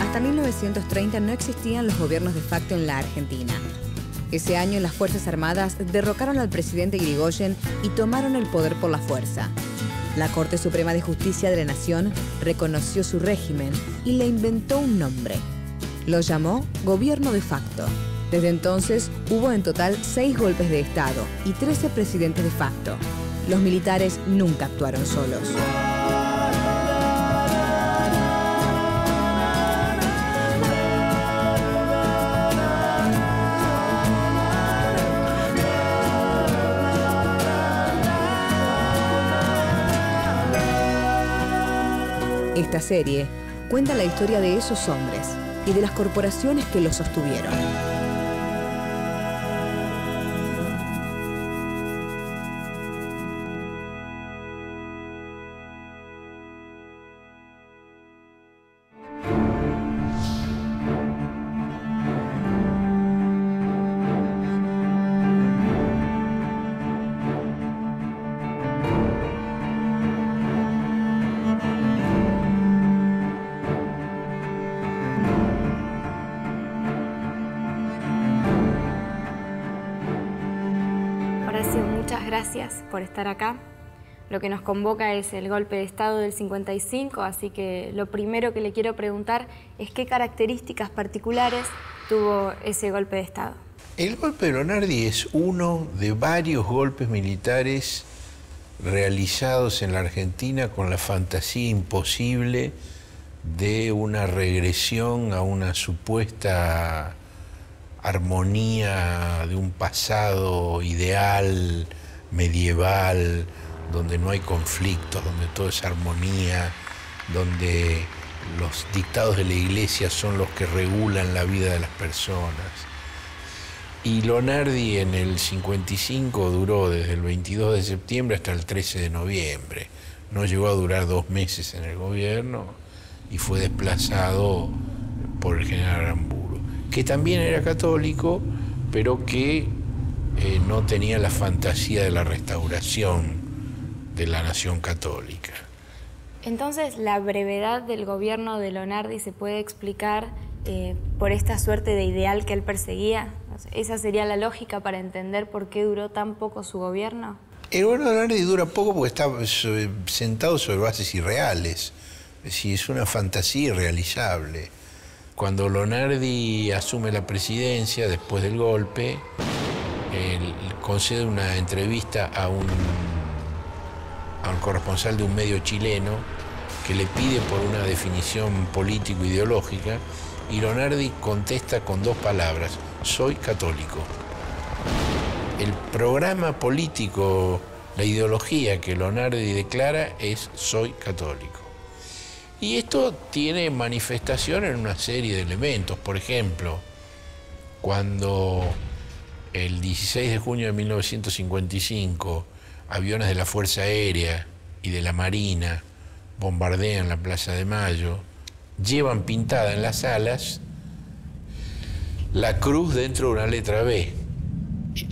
Hasta 1930 no existían los gobiernos de facto en la Argentina. Ese año las Fuerzas Armadas derrocaron al presidente Irigoyen y tomaron el poder por la fuerza. La Corte Suprema de Justicia de la Nación reconoció su régimen y le inventó un nombre. Lo llamó Gobierno de Facto. Desde entonces hubo en total 6 golpes de Estado y 13 presidentes de facto. Los militares nunca actuaron solos. Esta serie cuenta la historia de esos hombres y de las corporaciones que los sostuvieron. Muchas gracias por estar acá. Lo que nos convoca es el golpe de Estado del 55, así que lo primero que le quiero preguntar es qué características particulares tuvo ese golpe de Estado. El golpe de Lonardi es uno de varios golpes militares realizados en la Argentina con la fantasía imposible de una regresión a una supuesta armonía de un pasado ideal, medieval, donde no hay conflictos, donde todo es armonía, donde los dictados de la Iglesia son los que regulan la vida de las personas. Y Lonardi en el 55 duró desde el 22 de septiembre hasta el 13 de noviembre. No llegó a durar 2 meses en el gobierno y fue desplazado por el general Aramburu, que también era católico, pero que no tenía la fantasía de la restauración de la nación católica. Entonces, la brevedad del gobierno de Lonardi se puede explicar por esta suerte de ideal que él perseguía. ¿Esa sería la lógica para entender por qué duró tan poco su gobierno? El gobierno de Lonardi dura poco porque está sentado sobre bases irreales. Es decir, es una fantasía irrealizable. Cuando Lonardi asume la presidencia después del golpe, él concede una entrevista a un corresponsal de un medio chileno que le pide por una definición político-ideológica y Lonardi contesta con 2 palabras: soy católico. El programa político, la ideología que Lonardi declara es soy católico. Y esto tiene manifestación en una serie de elementos. Por ejemplo, cuando el 16 de junio de 1955 aviones de la Fuerza Aérea y de la Marina bombardean la Plaza de Mayo, llevan pintada en las alas la cruz dentro de una letra B.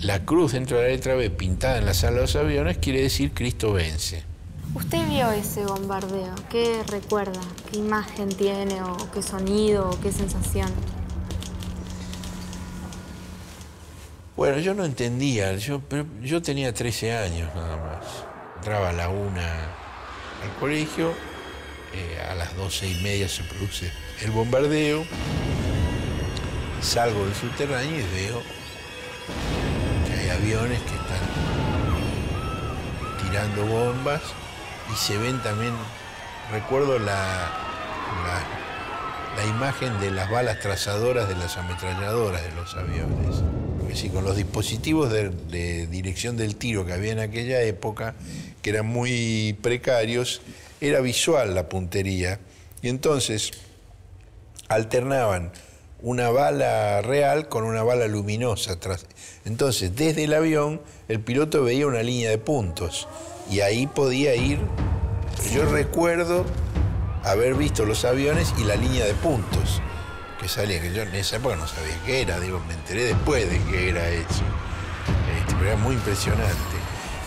La cruz dentro de la letra B pintada en las alas de los aviones quiere decir Cristo vence. ¿Usted vio ese bombardeo? ¿Qué recuerda? ¿Qué imagen tiene? ¿O qué sonido? ¿O qué sensación? Bueno, yo no entendía. Yo tenía 13 años nada más. Entraba a la 1 al colegio. A las 12:30 se produce el bombardeo. Salgo del subterráneo y veo que hay aviones que están tirando bombas y se ven también, recuerdo la imagen de las balas trazadoras de las ametralladoras de los aviones. Es decir, con los dispositivos de dirección del tiro que había en aquella época, que eran muy precarios, era visual la puntería. Y entonces alternaban una bala real con una bala luminosa. Entonces, desde el avión, el piloto veía una línea de puntos y ahí podía ir. Yo recuerdo haber visto los aviones y la línea de puntos que salía, que yo en esa época no sabía qué era, digo, me enteré después de qué era eso. Pero era muy impresionante.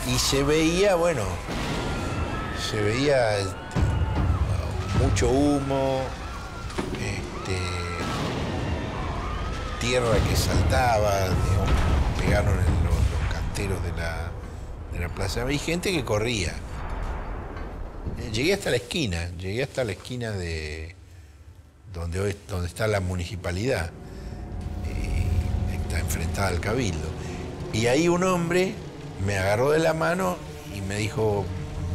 Y se veía, bueno, mucho humo, tierra que saltaba, digamos, pegaron en los canteros de la plaza. Y gente que corría. Llegué hasta la esquina de donde está la municipalidad, está enfrentada al Cabildo. Y ahí un hombre me agarró de la mano y me dijo,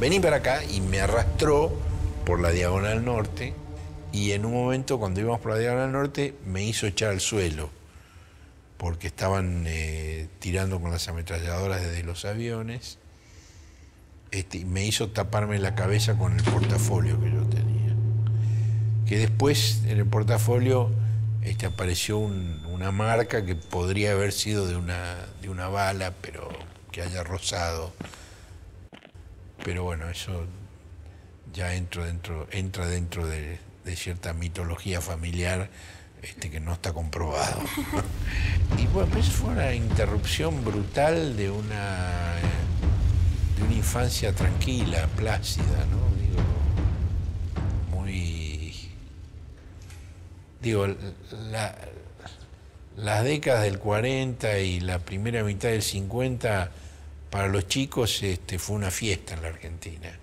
vení para acá, y me arrastró por la Diagonal Norte, y en un momento, cuando íbamos por la Diagonal Norte, me hizo echar al suelo, porque estaban tirando con las ametralladoras desde los aviones. Me hizo taparme la cabeza con el portafolio que yo tenía. Que después en el portafolio apareció una marca que podría haber sido de una bala, pero que haya rozado. Pero bueno, eso ya entra dentro de cierta mitología familiar que no está comprobado. Y bueno, pues fue una interrupción brutal de una infancia tranquila, plácida, ¿no? Las décadas del 40 y la primera mitad del 50 para los chicos fue una fiesta en la Argentina.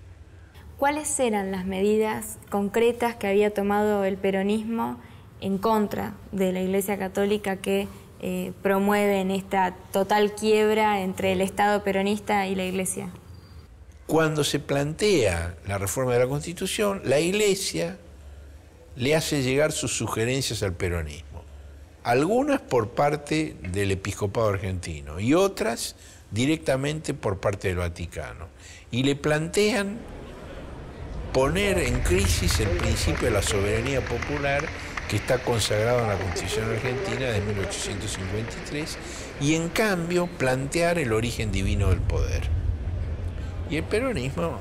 ¿Cuáles eran las medidas concretas que había tomado el peronismo en contra de la Iglesia Católica que promueven esta total quiebra entre el Estado peronista y la Iglesia? Cuando se plantea la reforma de la Constitución, la Iglesia le hace llegar sus sugerencias al peronismo. Algunas por parte del Episcopado argentino y otras directamente por parte del Vaticano. Y le plantean poner en crisis el principio de la soberanía popular que está consagrado en la Constitución argentina de 1853 y en cambio plantear el origen divino del poder. Y el peronismo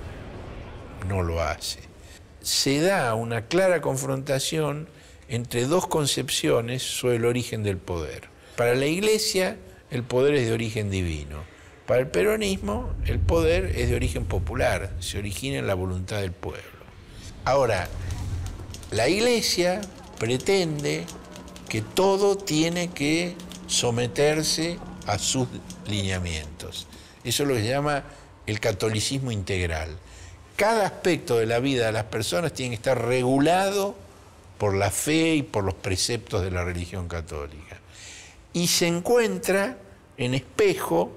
no lo hace. Se da una clara confrontación entre dos concepciones sobre el origen del poder. Para la Iglesia, el poder es de origen divino. Para el peronismo, el poder es de origen popular, se origina en la voluntad del pueblo. Ahora, la Iglesia pretende que todo tiene que someterse a sus lineamientos. Eso es lo que se llama el catolicismo integral. Cada aspecto de la vida de las personas tiene que estar regulado por la fe y por los preceptos de la religión católica. Y se encuentra en espejo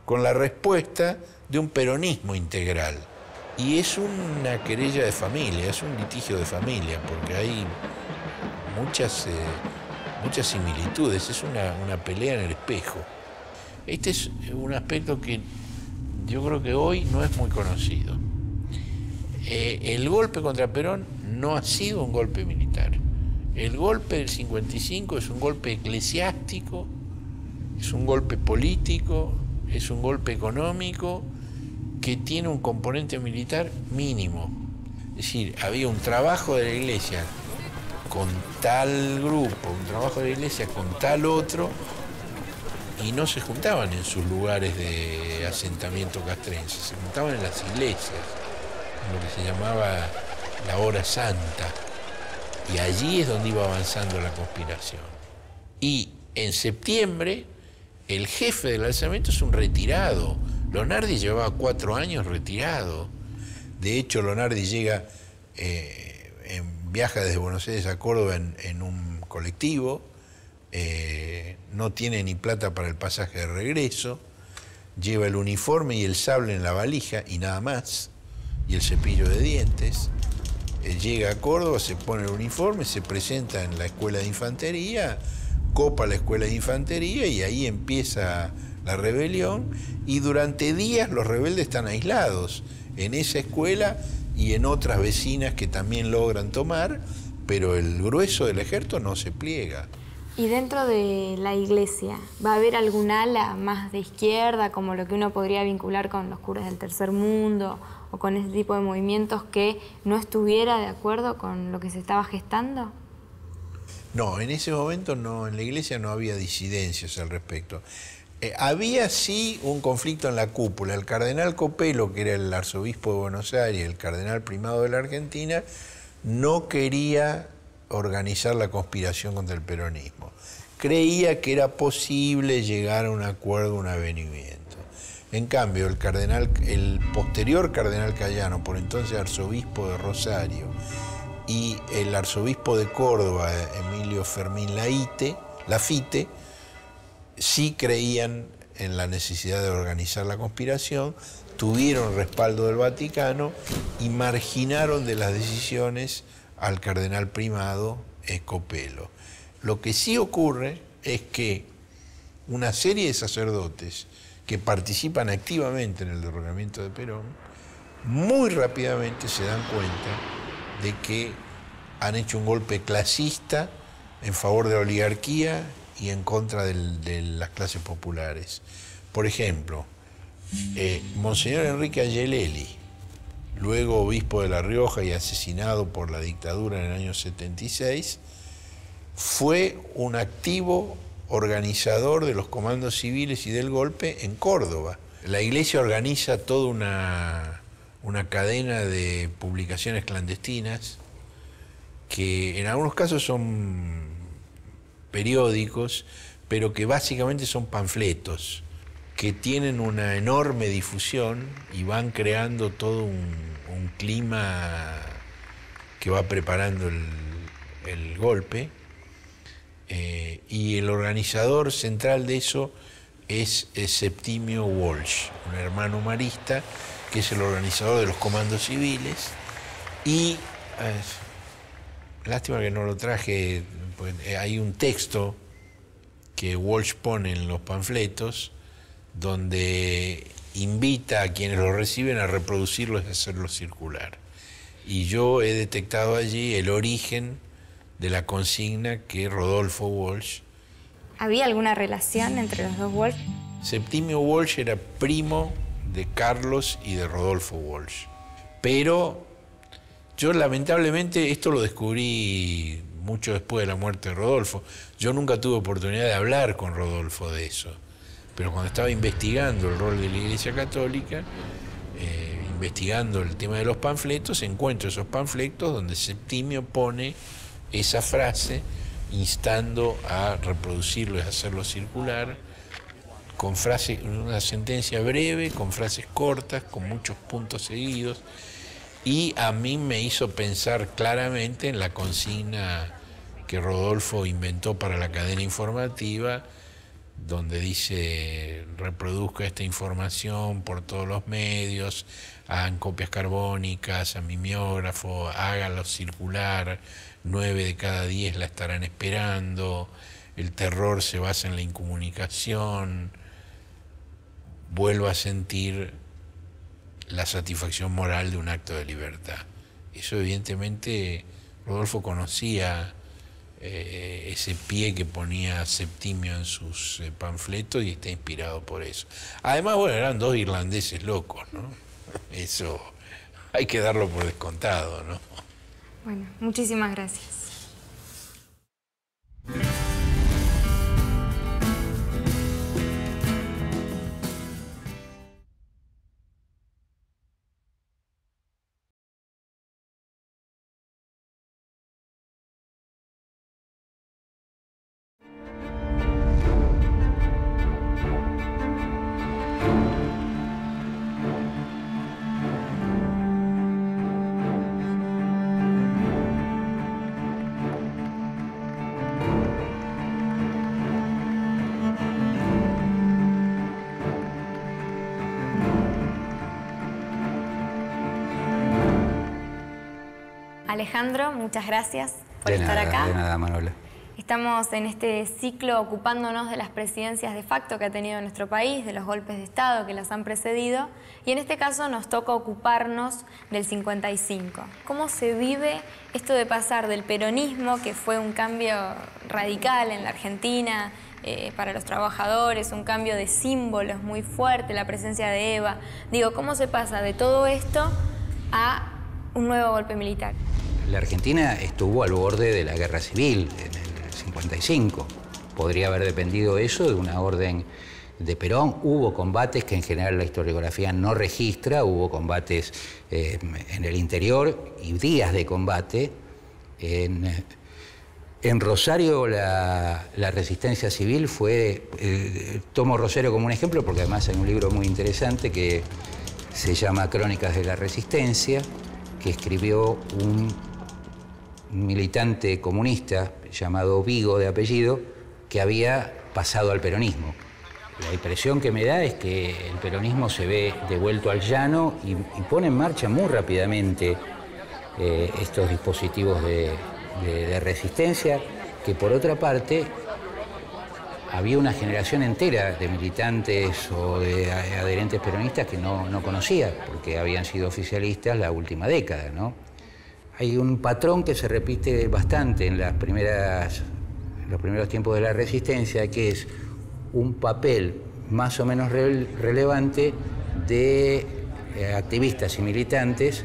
con la respuesta de un peronismo integral. Y es una querella de familia, es un litigio de familia, porque hay muchas similitudes, es una pelea en el espejo. Este es un aspecto que yo creo que hoy no es muy conocido. El golpe contra Perón no ha sido un golpe militar. El golpe del 55 es un golpe eclesiástico, es un golpe político, es un golpe económico que tiene un componente militar mínimo. Es decir, había un trabajo de la Iglesia con tal grupo, un trabajo de la Iglesia con tal otro, y no se juntaban en sus lugares de asentamiento castrense, se juntaban en las iglesias, en lo que se llamaba la hora santa, y allí es donde iba avanzando la conspiración. Y en septiembre, el jefe del alzamiento es un retirado. Lonardi llevaba 4 años retirado. De hecho, Lonardi llega, viaja desde Buenos Aires a Córdoba en un colectivo, no tiene ni plata para el pasaje de regreso, lleva el uniforme y el sable en la valija y nada más, y el cepillo de dientes. Llega a Córdoba, se pone el uniforme, se presenta en la escuela de infantería, copa la escuela de infantería y ahí empieza la rebelión, y durante días los rebeldes están aislados en esa escuela y en otras vecinas que también logran tomar, pero el grueso del ejército no se pliega. ¿Y dentro de la iglesia va a haber algún ala más de izquierda, como lo que uno podría vincular con los curas del tercer mundo o con ese tipo de movimientos, que no estuviera de acuerdo con lo que se estaba gestando? No, en ese momento no, en la iglesia no había disidencias al respecto. Había sí un conflicto en la cúpula. El cardenal Copelo, que era el arzobispo de Buenos Aires, el cardenal primado de la Argentina, no quería organizar la conspiración contra el peronismo. Creía que era posible llegar a un acuerdo, un avenimiento. En cambio, el posterior cardenal Cayano, por entonces arzobispo de Rosario, y el arzobispo de Córdoba, Emilio Fermín Lafite, sí creían en la necesidad de organizar la conspiración, tuvieron respaldo del Vaticano y marginaron de las decisiones al cardenal primado Copelo. Lo que sí ocurre es que una serie de sacerdotes que participan activamente en el derrocamiento de Perón, muy rápidamente se dan cuenta de que han hecho un golpe clasista en favor de la oligarquía y en contra de las clases populares. Por ejemplo, Monseñor Enrique Angelelli, luego obispo de La Rioja y asesinado por la dictadura en el año 76, fue un activo organizador de los comandos civiles y del golpe en Córdoba. La Iglesia organiza toda una cadena de publicaciones clandestinas que en algunos casos son periódicos, pero que básicamente son panfletos, que tienen una enorme difusión y van creando todo un clima que va preparando el golpe. Y el organizador central de eso es Septimio Walsh, un hermano marista, que es el organizador de los comandos civiles. Y lástima que no lo traje, pues, hay un texto que Walsh pone en los panfletos donde invita a quienes lo reciben a reproducirlo y hacerlo circular. Y yo he detectado allí el origen de la consigna que Rodolfo Walsh. ¿Había alguna relación entre los dos Walsh? Septimio Walsh era primo de Carlos y de Rodolfo Walsh. Pero yo lamentablemente esto lo descubrí mucho después de la muerte de Rodolfo. Yo nunca tuve oportunidad de hablar con Rodolfo de eso. Pero cuando estaba investigando el rol de la Iglesia Católica, investigando el tema de los panfletos, encuentro esos panfletos donde Septimio pone esa frase instando a reproducirlo y hacerlo circular, con frases, una sentencia breve, con frases cortas, con muchos puntos seguidos, y a mí me hizo pensar claramente en la consigna que Rodolfo inventó para la cadena informativa, donde dice: reproduzca esta información por todos los medios, hagan copias carbónicas a mimeógrafo, háganlo circular, 9 de cada 10 la estarán esperando, el terror se basa en la incomunicación, vuelva a sentir la satisfacción moral de un acto de libertad. Eso evidentemente Rodolfo conocía ese pie que ponía Septimio en sus panfletos y está inspirado por eso. Además, bueno, eran dos irlandeses locos, ¿no? Eso hay que darlo por descontado, ¿no? Bueno, muchísimas gracias. Alejandro, muchas gracias por estar acá. De nada, Manuela. Estamos en este ciclo ocupándonos de las presidencias de facto que ha tenido nuestro país, de los golpes de Estado que las han precedido, y en este caso nos toca ocuparnos del 55. ¿Cómo se vive esto de pasar del peronismo, que fue un cambio radical en la Argentina para los trabajadores, un cambio de símbolos muy fuerte, la presencia de Eva? Digo, ¿cómo se pasa de todo esto a un nuevo golpe militar? La Argentina estuvo al borde de la guerra civil en el 55. Podría haber dependido eso de una orden de Perón. Hubo combates que en general la historiografía no registra, hubo combates en el interior y días de combate. En Rosario la resistencia civil fue, tomo Rosario como un ejemplo porque además hay un libro muy interesante que se llama Crónicas de la Resistencia, que escribió un militante comunista llamado Vigo, de apellido, que había pasado al peronismo. La impresión que me da es que el peronismo se ve devuelto al llano y pone en marcha muy rápidamente estos dispositivos de resistencia, que por otra parte había una generación entera de militantes o de adherentes peronistas que no conocía, porque habían sido oficialistas la última década, ¿no? Hay un patrón que se repite bastante en los primeros tiempos de la resistencia, que es un papel más o menos relevante de activistas y militantes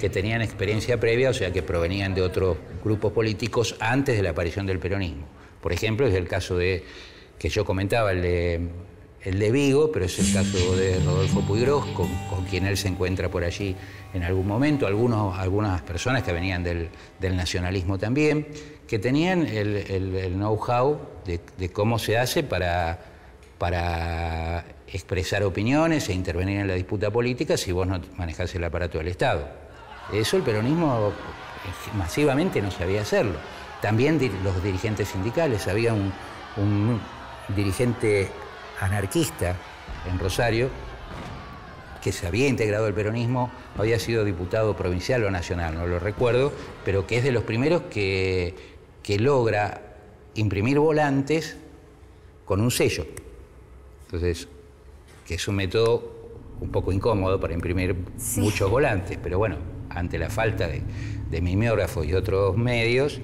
que tenían experiencia previa, o sea, que provenían de otros grupos políticos antes de la aparición del peronismo. Por ejemplo, es el caso que yo comentaba, el de Vigo, pero es el caso de Rodolfo Puiggrós, con quien él se encuentra por allí en algún momento, algunas personas que venían del nacionalismo también, que tenían el know-how de cómo se hace para expresar opiniones e intervenir en la disputa política si vos no manejás el aparato del Estado. Eso el peronismo masivamente no sabía hacerlo. También los dirigentes sindicales, había un dirigente anarquista en Rosario que se había integrado al peronismo, había sido diputado provincial o nacional, no lo recuerdo, pero que es de los primeros que logra imprimir volantes con un sello. Entonces, que es un método un poco incómodo para imprimir muchos volantes, pero bueno, ante la falta de mimeógrafos y otros medios,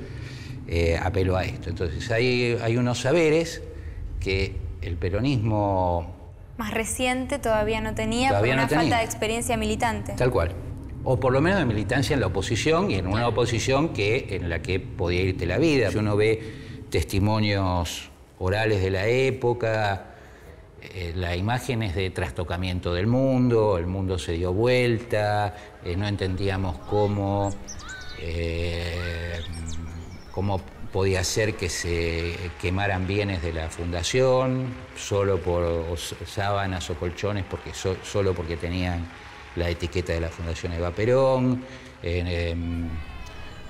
apeló a esto. Entonces, hay unos saberes que el peronismo más reciente todavía no tenía por una falta de experiencia militante. Tal cual. O por lo menos de militancia en la oposición, y en una oposición en la que podía irte la vida. Si uno ve testimonios orales de la época, la imagen es de trastocamiento del mundo, el mundo se dio vuelta, no entendíamos cómo podía ser que se quemaran bienes de la fundación solo por sábanas o colchones, solo porque tenían la etiqueta de la Fundación Eva Perón,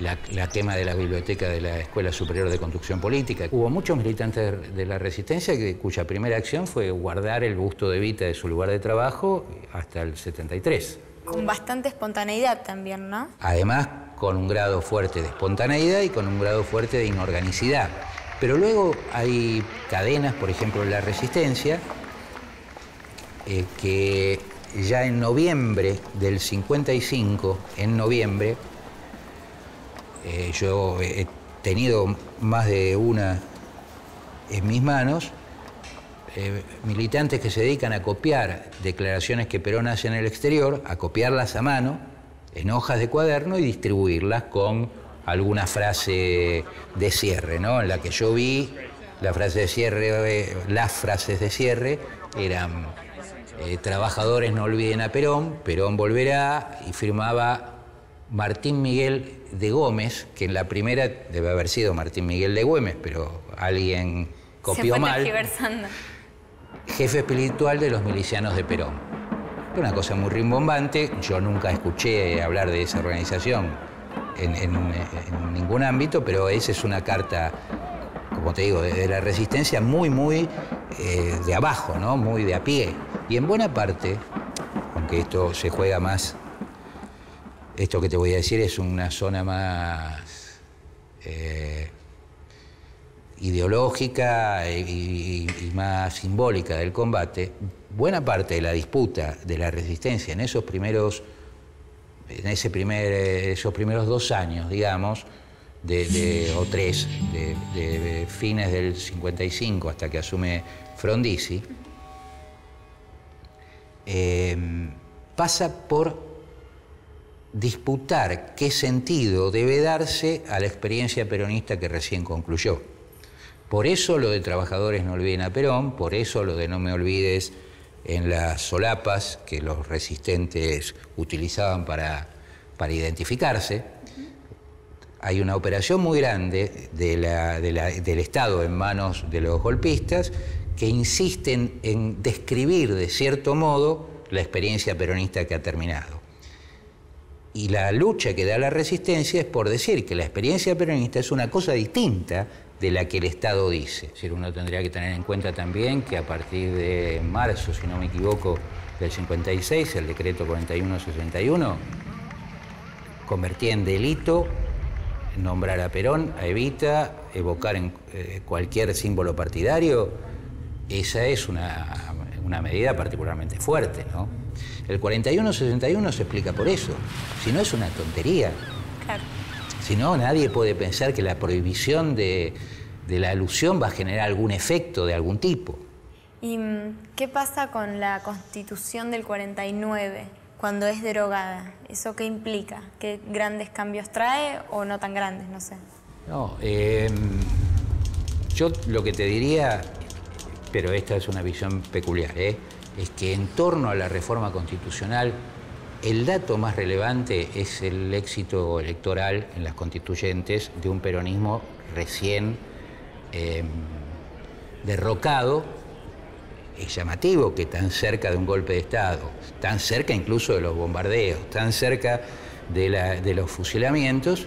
la quema de la biblioteca de la Escuela Superior de Construcción Política. Hubo muchos militantes de la resistencia cuya primera acción fue guardar el busto de Evita de su lugar de trabajo hasta el 73. Con bastante espontaneidad también, ¿no? Además, con un grado fuerte de espontaneidad y con un grado fuerte de inorganicidad. Pero luego hay cadenas, por ejemplo, en la Resistencia, que ya en noviembre del 55, yo he tenido más de una en mis manos, militantes que se dedican a copiar declaraciones que Perón hace en el exterior, a copiarlas a mano, en hojas de cuaderno y distribuirlas con alguna frase de cierre, ¿no? En la que yo vi la frase de cierre, las frases de cierre eran trabajadores no olviden a Perón, Perón volverá, y firmaba Martín Miguel de Gómez, que en la primera debe haber sido Martín Miguel de Güemes, pero alguien copió mal. Jefe espiritual de los milicianos de Perón. Una cosa muy rimbombante, yo nunca escuché hablar de esa organización en ningún ámbito, pero esa es una carta, como te digo, de la resistencia muy de abajo, ¿no? Muy de a pie. Y en buena parte, aunque esto se juega más Esto que te voy a decir es una zona más ideológica y más simbólica del combate. Buena parte de la disputa de la resistencia en esos primeros 2 años, digamos, o 3, de fines del 55 hasta que asume Frondizi, pasa por disputar qué sentido debe darse a la experiencia peronista que recién concluyó. Por eso lo de Trabajadores no olviden a Perón, por eso lo de No me olvides en las solapas que los resistentes utilizaban para identificarse. Hay una operación muy grande del Estado en manos de los golpistas que insisten en describir de cierto modo la experiencia peronista que ha terminado. Y la lucha que da la resistencia es por decir que la experiencia peronista es una cosa distinta de la que el Estado dice. Es decir, uno tendría que tener en cuenta también que a partir de marzo, si no me equivoco, del 56, el decreto 4161 convertía en delito nombrar a Perón, a Evita, evocar en cualquier símbolo partidario. Esa es una medida particularmente fuerte, ¿no? El 4161 se explica por eso. Si no, es una tontería. Claro. Si no, nadie puede pensar que la prohibición de la alusión va a generar algún efecto de algún tipo. ¿Y qué pasa con la Constitución del 49 cuando es derogada? ¿Eso qué implica? ¿Qué grandes cambios trae o no tan grandes? No sé. No, yo lo que te diría, pero esta es una visión peculiar, es que en torno a la reforma constitucional, el dato más relevante es el éxito electoral en las constituyentes de un peronismo recién derrocado. Es llamativo que tan cerca de un golpe de Estado, tan cerca incluso de los bombardeos, tan cerca de los fusilamientos,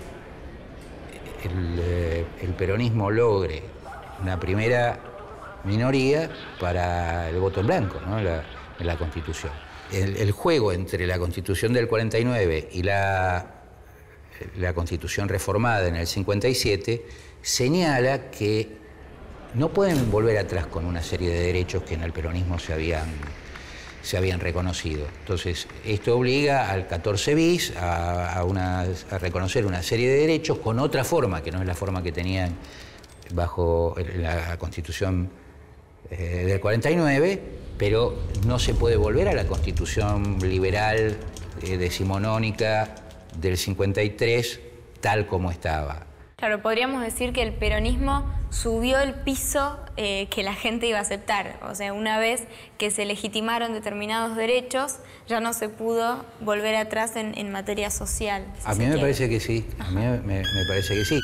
el peronismo logre una primera minoría para el voto en blanco, ¿no? en la Constitución. El juego entre la Constitución del 49 y la Constitución reformada en el 57 señala que no pueden volver atrás con una serie de derechos que en el peronismo se habían reconocido. Entonces, esto obliga al 14 bis a reconocer una serie de derechos con otra forma, que no es la forma que tenían bajo la Constitución del 49, pero no se puede volver a la Constitución liberal decimonónica del 53 tal como estaba. Claro, podríamos decir que el peronismo subió el piso que la gente iba a aceptar. O sea, una vez que se legitimaron determinados derechos, ya no se pudo volver atrás en materia social. A mí me parece que sí, a mí me parece que sí.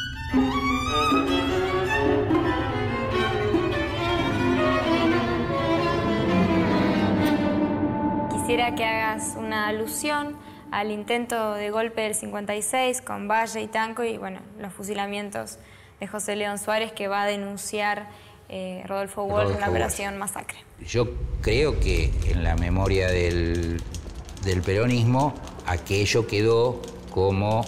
Quisiera que hagas una alusión al intento de golpe del 56 con Valle y Tanco y, bueno, los fusilamientos de José León Suárez, que va a denunciar Rodolfo Walsh una operación masacre. Yo creo que en la memoria del peronismo aquello quedó como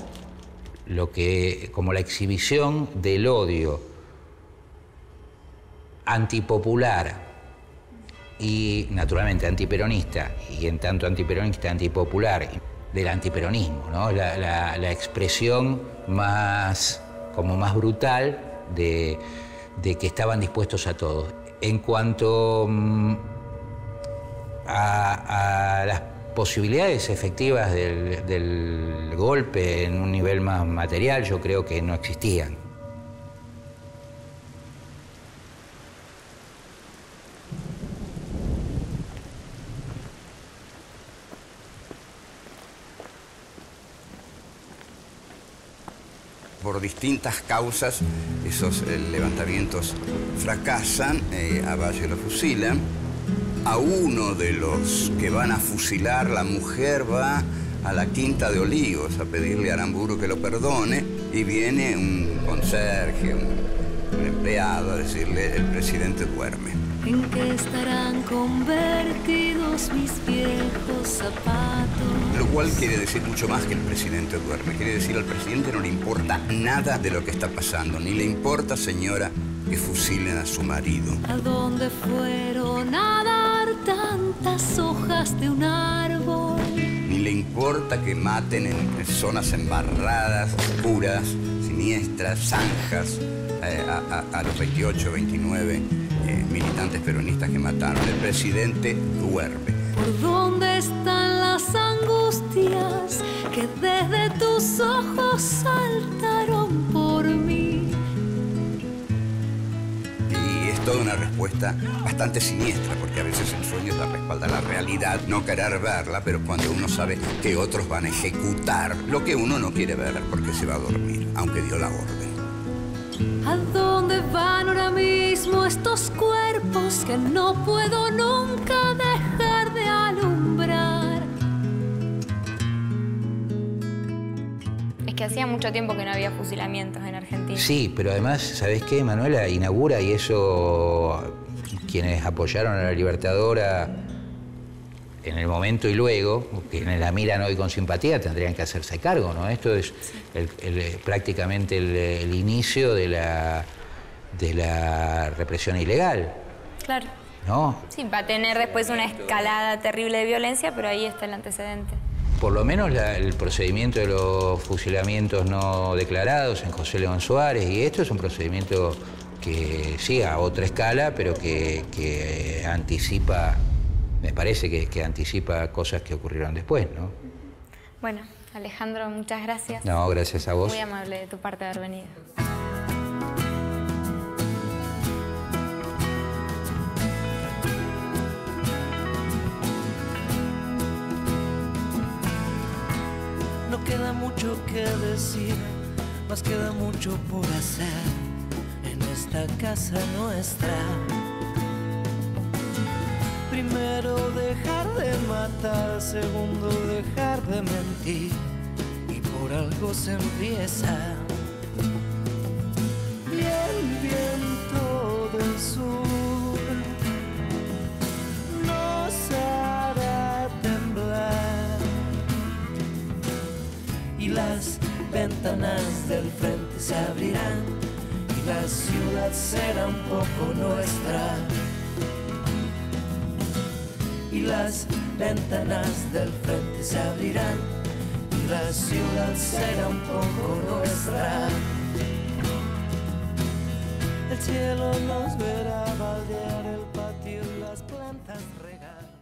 la exhibición del odio antipopular y naturalmente antiperonista, y en tanto antiperonista, antipopular, del antiperonismo, ¿no? La expresión más brutal de que estaban dispuestos a todo. En cuanto a las posibilidades efectivas del golpe en un nivel más material, yo creo que no existían. Por distintas causas, esos levantamientos fracasan, a Valle lo fusilan. A uno de los que van a fusilar, la mujer va a la Quinta de Olivos a pedirle a Aramburu que lo perdone, y viene un conserje, el empleado a decirle: el presidente duerme. ¿En qué estarán convertidos mis viejos zapatos? Lo cual quiere decir mucho más que el presidente duerme. Quiere decir, al presidente no le importa nada de lo que está pasando. Ni le importa, señora, que fusilen a su marido. ¿A dónde fueron a dar tantas hojas de un árbol? Ni le importa que maten en zonas embarradas, oscuras, siniestras, zanjas, a los 28, 29 militantes peronistas que mataron. El presidente duerme. ¿Por dónde están las angustias que desde tus ojos saltaron por mí? Y es toda una respuesta bastante siniestra, porque a veces en sueños la respalda la realidad, no querer verla, pero cuando uno sabe que otros van a ejecutar lo que uno no quiere ver porque se va a dormir, aunque dio la orden. ¿A dónde van ahora mismo estos cuerpos que no puedo nunca dejar de alumbrar? Es que hacía mucho tiempo que no había fusilamientos en Argentina. Sí, pero además, ¿sabés qué? Manuela inaugura, y eso quienes apoyaron a la Libertadora en el momento y luego, quienes la miran hoy con simpatía, tendrían que hacerse cargo, ¿no? Esto es prácticamente el inicio de la represión ilegal. Claro. ¿No? Sí, va a tener después una escalada terrible de violencia, pero ahí está el antecedente. Por lo menos el procedimiento de los fusilamientos no declarados en José León Suárez, y esto es un procedimiento que sí, a otra escala, pero que anticipa, me parece que anticipa cosas que ocurrieron después, ¿no? Bueno, Alejandro, muchas gracias. No, gracias a vos. Muy amable de tu parte haber venido. No queda mucho que decir, más queda mucho por hacer en esta casa nuestra. Primero dejar de matar, segundo dejar de mentir, y por algo se empieza. Y el viento del sur nos hará temblar, y las ventanas del frente se abrirán, y la ciudad será un poco nuestra. Y las ventanas del frente se abrirán, y la ciudad será un poco nuestra. El cielo nos verá baldear, el patio y las plantas regar.